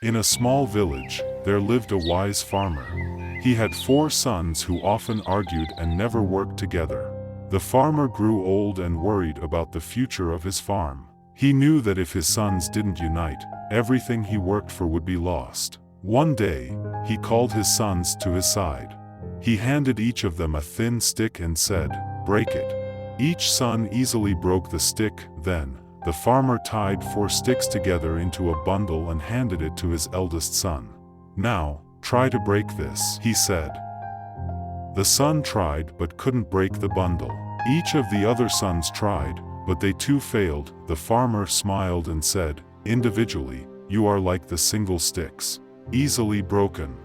In a small village, there lived a wise farmer. He had 4 sons who often argued and never worked together. The farmer grew old and worried about the future of his farm. He knew that if his sons didn't unite, everything he worked for would be lost. One day, he called his sons to his side. He handed each of them a thin stick and said, "Break it." Each son easily broke the stick. Then, the farmer tied 4 sticks together into a bundle and handed it to his eldest son. "Now, try to break this," he said. The son tried but couldn't break the bundle. Each of the other sons tried, but they too failed. The farmer smiled and said, "Individually, you are like the single sticks, easily broken.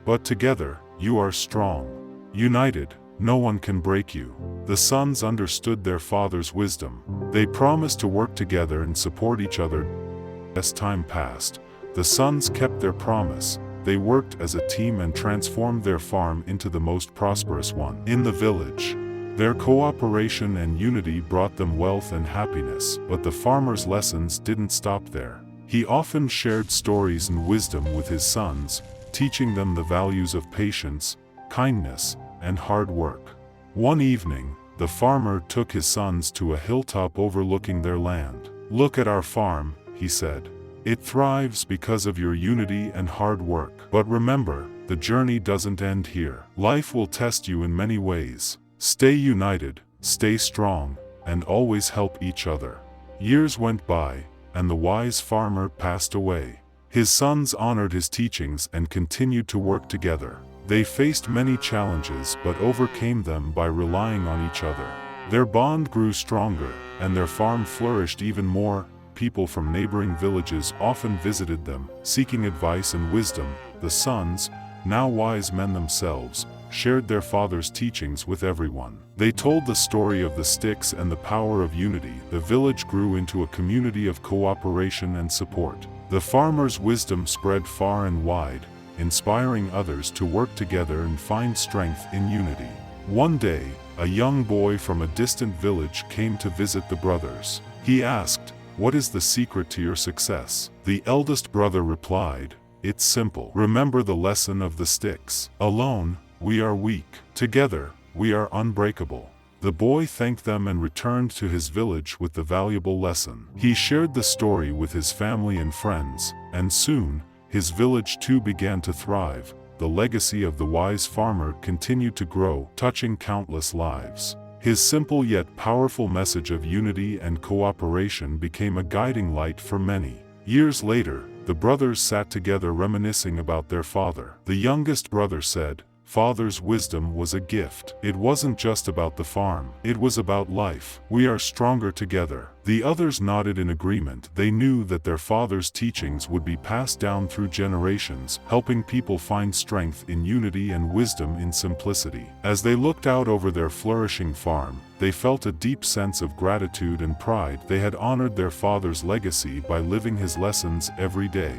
But together, you are strong. United, no one can break you." The sons understood their father's wisdom. They promised to work together and support each other. As time passed, the sons kept their promise. They worked as a team and transformed their farm into the most prosperous one in the village. Their cooperation and unity brought them wealth and happiness, but the farmer's lessons didn't stop there. He often shared stories and wisdom with his sons, teaching them the values of patience, kindness, and hard work. One evening, the farmer took his sons to a hilltop overlooking their land. "Look at our farm," he said. "It thrives because of your unity and hard work. But remember, the journey doesn't end here. Life will test you in many ways. Stay united, stay strong, and always help each other." Years went by, and the wise farmer passed away. His sons honored his teachings and continued to work together. They faced many challenges but overcame them by relying on each other. Their bond grew stronger, and their farm flourished even more. People from neighboring villages often visited them, seeking advice and wisdom. The sons, now wise men themselves, shared their father's teachings with everyone. They told the story of the sticks and the power of unity. The village grew into a community of cooperation and support. The farmer's wisdom spread far and wide, inspiring others to work together and find strength in unity. One day, a young boy from a distant village came to visit the brothers. He asked, "What is the secret to your success?" The eldest brother replied, "It's simple. Remember the lesson of the sticks. Alone, we are weak. Together, we are unbreakable." The boy thanked them and returned to his village with the valuable lesson. He shared the story with his family and friends, and soon, his village too began to thrive. The legacy of the wise farmer continued to grow, touching countless lives. His simple yet powerful message of unity and cooperation became a guiding light for many. Years later, the brothers sat together reminiscing about their father. The youngest brother said, "Father's wisdom was a gift. It wasn't just about the farm. It was about life. We are stronger together." The others nodded in agreement. They knew that their father's teachings would be passed down through generations, helping people find strength in unity and wisdom in simplicity. As they looked out over their flourishing farm, they felt a deep sense of gratitude and pride. They had honored their father's legacy by living his lessons every day.